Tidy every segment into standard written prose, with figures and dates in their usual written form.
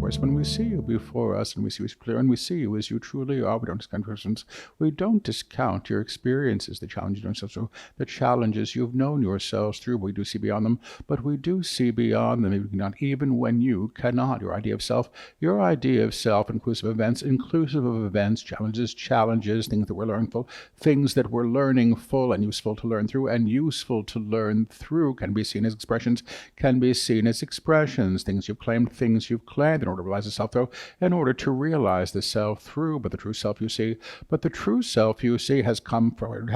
us. When we see you before us and we see you as clear and we see you as you truly are, we don't discount persons. We don't discount your experiences, the challenges yourselves, the challenges you've known yourselves through. We do see beyond them, but we do see beyond them, even when you cannot. Your idea of self, inclusive of events, challenges, things that we're learning full, things that we're learning full and useful to learn through, and useful to learn through can be seen as expressions, things you've claimed in order to realize the self, though, in order to realize the self through, but the true self you see has come forward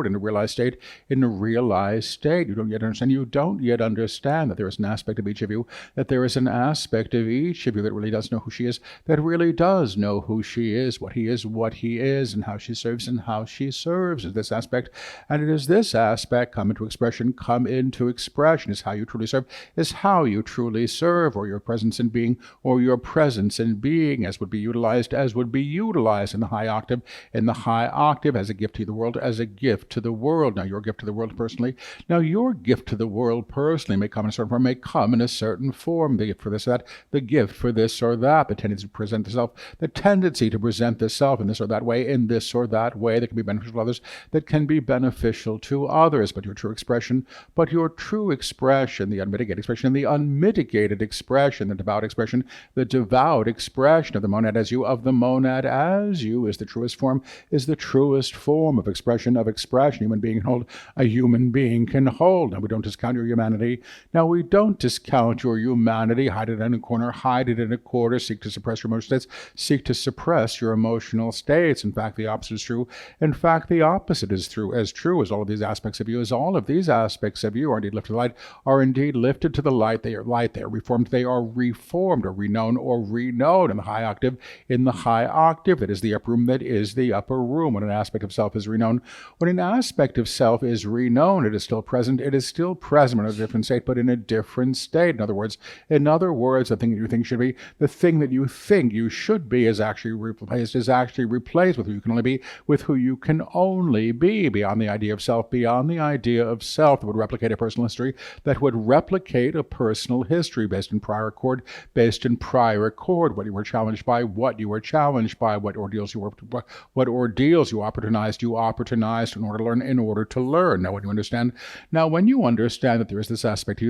in a realized state, You don't yet understand that there is an aspect of each of you, that really does know who she is, that really does know who she is, what he is, and how she serves is this aspect. And it is this aspect come into expression, is how you truly serve, or your presence in being, as would be utilized in the high octave, as a gift to the world, Now your gift to the world personally may come in a certain form, the gift for this or that, the gift for this or that, the tendency to present the self, in this or that way, that can be beneficial to others, that can be beneficial to others, but your true expression, the unmitigated expression, the devout expression, of the monad as you, is the truest form of expression, a human being can hold. Now, we don't discount your humanity. Hide it in a corner, hide it in a quarter, seek to suppress your emotional states, In fact, the opposite is true. As true as all of these aspects of you, are indeed lifted to the light, they are reformed, or reknown in the high octave, that is the upper room, when an aspect of self is renowned. When an aspect of self is renowned, it is still present, but in a different state, In other words, the thing that you think should be, the thing that you think you should be is actually replaced with who you can only be, beyond the idea of self, that would replicate a personal history, based in prior accord, what you were challenged by, what ordeals you opportunized in order to learn. Now, when you understand that there is this aspect of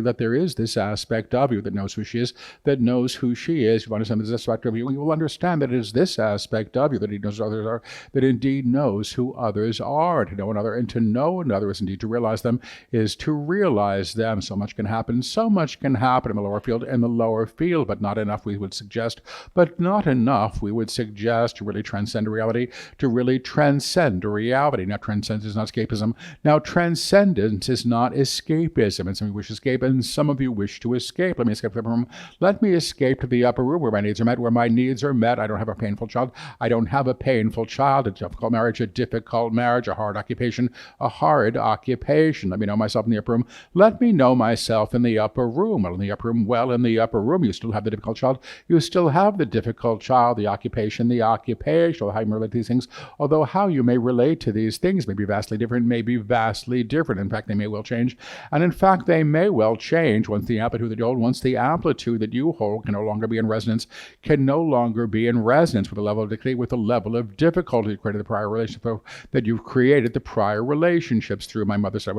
you, that knows who she is, you understand this aspect of you, you will understand that it is this aspect of you that he knows who others are, that indeed knows who others are. To know another, and to know another is indeed to realize them, is to realize them. So much can happen in the lower field, but not enough, we would suggest, to really transcend reality, Now, transcendence is not escapism. Transcendence is not escapism, and some of you wish to escape, and some of you wish to escape. Let me escape to the upper room. Let me escape to the upper room where my needs are met, I don't have a painful child. A difficult marriage, a hard occupation. Let me know myself in the upper room. In the upper room, you still have the difficult child. The occupation, how you may relate to these things. Although how you may relate to these things may be vastly different. In fact, they may well change. And in fact, they may well change once the amplitude that you hold can no longer be in resonance with the level of difficulty created the prior relationship that you've created the prior relationships through. My mother said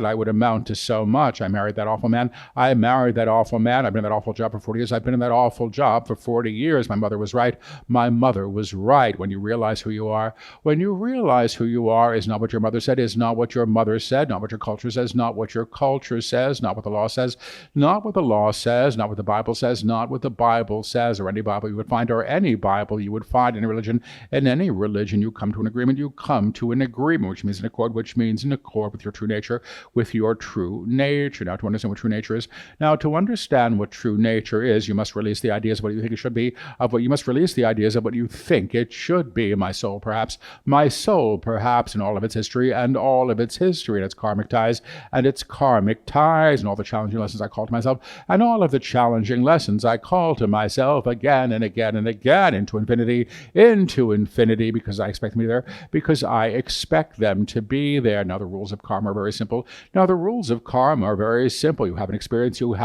I would amount to so much. I married that awful man. I've been in that awful job for 40 years. I've been in that awful job for 40 years. My mother was right. When you realize who you are, is not what your mother said, not what your culture says, not what your culture says, not what the law says, not what the Bible says, or any Bible you would find, in any religion. You come to an agreement, which means in accord with your true nature, Now, to understand what true nature is, you must release the ideas of what you think it should be, what you think it should be. My soul, perhaps, in all of its history, and its karmic ties, and all the challenging lessons I call to myself, again and again and again, into infinity, because I expect them to be there. Now, the rules of karma are very simple. You have an experience, you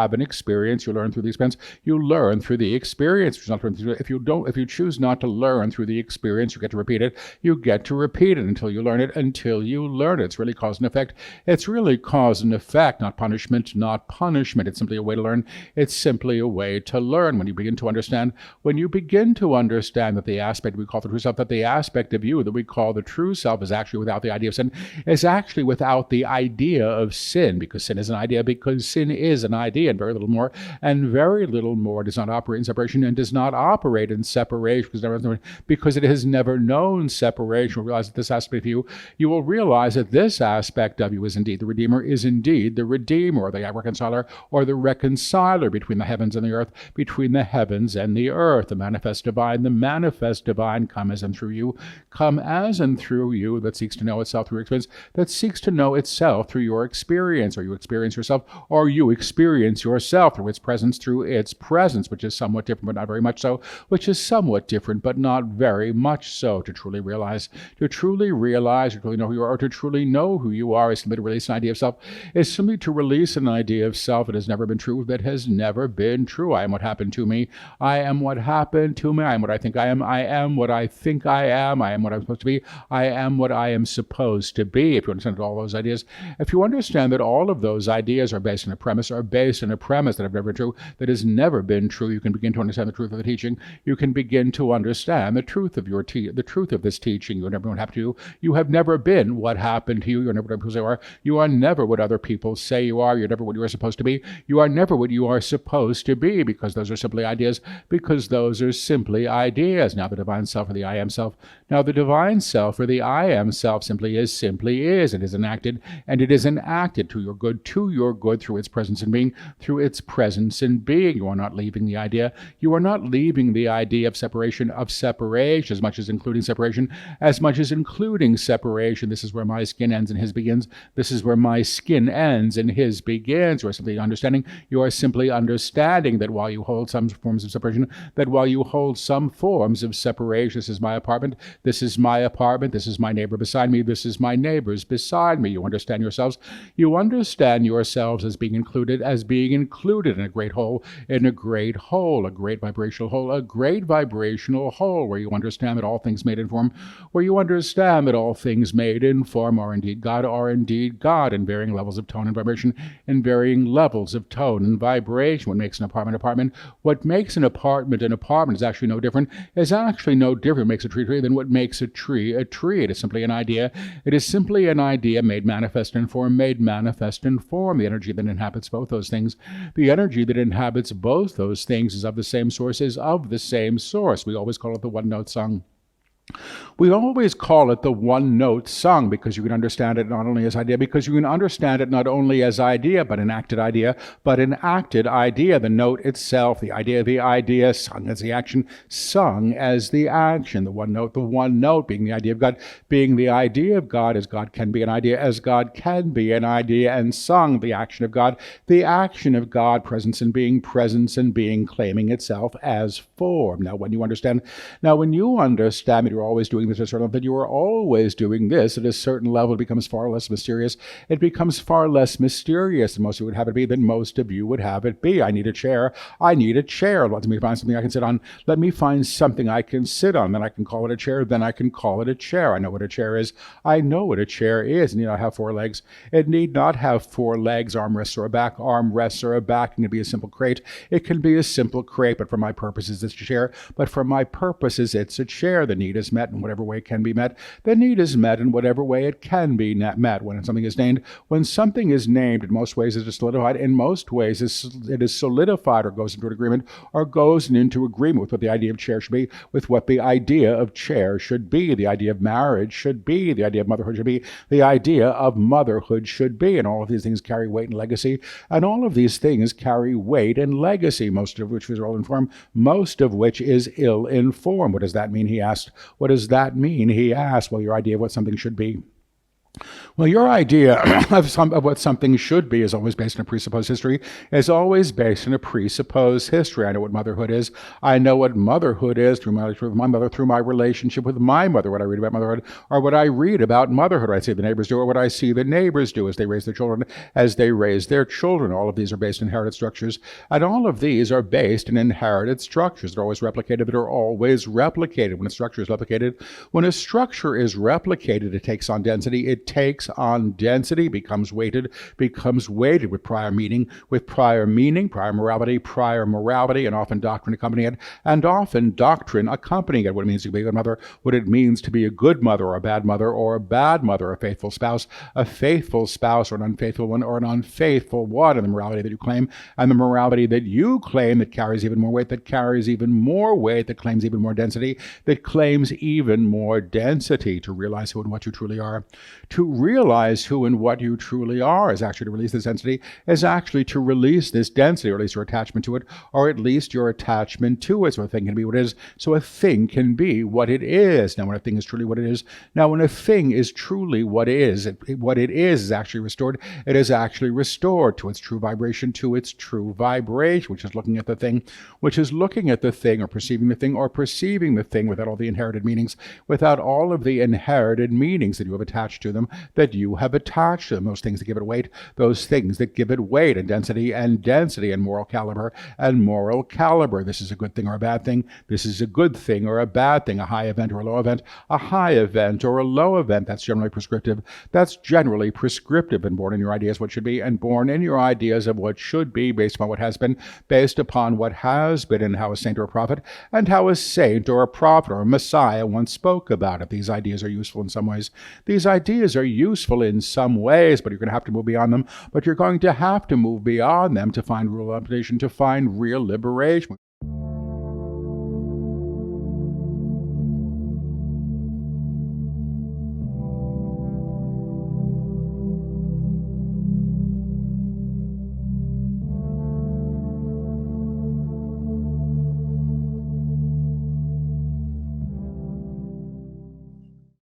learn learn through the experience. You learn through the experience. If you choose not to learn through the experience, you get to repeat it. You get to repeat it until you learn it. Until you learn it. It's really cause and effect. It's really cause and effect, not punishment, not punishment. It's simply a way to learn. It's simply a way to learn. When you begin to understand that the aspect we call the true self, that the aspect of you that we call the true self is actually without the idea of sin, is actually without the idea of sin, because sin is an idea, and very little more, does not operate in separation and does not operate in separation, because it has never known separation. You'll realize that this aspect of you will realize that this aspect of you is indeed the Redeemer, is indeed the Redeemer, or the reconciler, or the reconciler between the heavens and the earth, between the heavens and the earth, the manifest divine, come as and through you, that seeks to know itself through experience, that seeks to know itself through your experience, or you experience yourself, or you experience yourself through its presence, which is somewhat different, but not very much so, to truly realize, to truly know who you are, or to truly know who you are, is simply to release an idea of self, is simply to release an idea of self that has never been true, I am what happened to me, I am what happened to me, I am what I think I am what I think I am what I'm supposed to be, I am what I am supposed to be. If you understand all those ideas, if you understand that all of those ideas are based on a premise, that have never been true, that has never been true, you can begin to understand the truth of the teaching. You can begin to understand the truth of the truth of this teaching. You never what happened to you. You have never been what happened to you. You're never what people say you are. You are never what other people say you are. You're never what you are supposed to be. You are never what you are supposed to be, because those are simply ideas. Now the divine self, or the I am self. Now the divine self, or the I am self, simply is. It is enacted, and it is enacted to your good through its presence and being, You are not leaving the idea. You are not leaving the idea of separation, as much as including separation, This is where my skin ends and his begins. This is where my skin ends and his begins. You are simply understanding. That while you hold some forms of separation, this is my apartment, this is my apartment, this is my neighbor beside me, this is my neighbors beside me. You understand yourselves as being included in a great whole, a great vibrational whole, where you understand that all things made in form, are indeed God, in varying levels of tone and vibration, What makes an apartment, what makes an apartment is actually no different, makes a tree than what makes a tree a tree. It is simply an idea. Made manifest in form. The energy that inhabits both those things. Is of the same source, We always call it the one-note song. We always call it the one-note sung, because you can understand it not only as idea, but enacted idea, the note itself, the idea, sung as the action, the one note being the idea of God, as God can be an idea, and sung, the action of God, presence and being, claiming itself as form. Now, when you understand that you're always doing this at a certain level, it becomes far less mysterious. Than most of you would have it be. I need a chair. Let me find something I can sit on. Let me find something I can sit on. Then I can call it a chair. I know what a chair is. It need not have four legs. Armrests or a back. It can be a simple crate. But for my purposes, it's a chair. It's a chair. The need is met in whatever way it can be met. When something is named, in most ways it is solidified. In most ways it is solidified, or goes into an agreement, with what the idea of chair should be, the idea of marriage should be, the idea of motherhood should be, and all of these things carry weight and legacy, most of which is ill-informed, most of which is ill-informed. What does that mean, he asked? Well, your idea of what something should be Well, your idea of what something should be is always based on a presupposed history, is always based on a presupposed history. I know what motherhood is. I know what motherhood is through my mother, through my relationship with my mother, what I read about motherhood, or what I read about motherhood, what I see the neighbors do, or what I see the neighbors do as they raise their children, as they raise their children. All of these are based in inherited structures, and all of these are based in inherited structures. They're always replicated, that are always replicated. When a structure is replicated, it takes on density. It takes on density, becomes weighted with prior meaning, prior morality, and often doctrine accompanying it, what it means to be a good mother, what it means to be a good mother or a bad mother, a faithful spouse or an unfaithful one, or an unfaithful one, and the morality that you claim, that carries even more weight, that claims even more density, to realize who and what you truly are. To realize who and what you truly are is actually to release this density, or at least your attachment to it, so a thing can be what it is, Now, when a thing is truly what it is actually restored. It is actually restored to its true vibration, which is looking at the thing, or perceiving the thing, without all the inherited meanings, that you have attached to them, those things that give it weight, and density, and moral caliber. This is a good thing or a bad thing. This is a good thing or a bad thing, a high event or a low event, That's generally prescriptive. And born in your ideas what should be, and born in your ideas of what should be, based upon what has been, and how a saint or a prophet, or a messiah once spoke about it. These ideas are useful in some ways. But you're going to have to move beyond them. To find real liberation.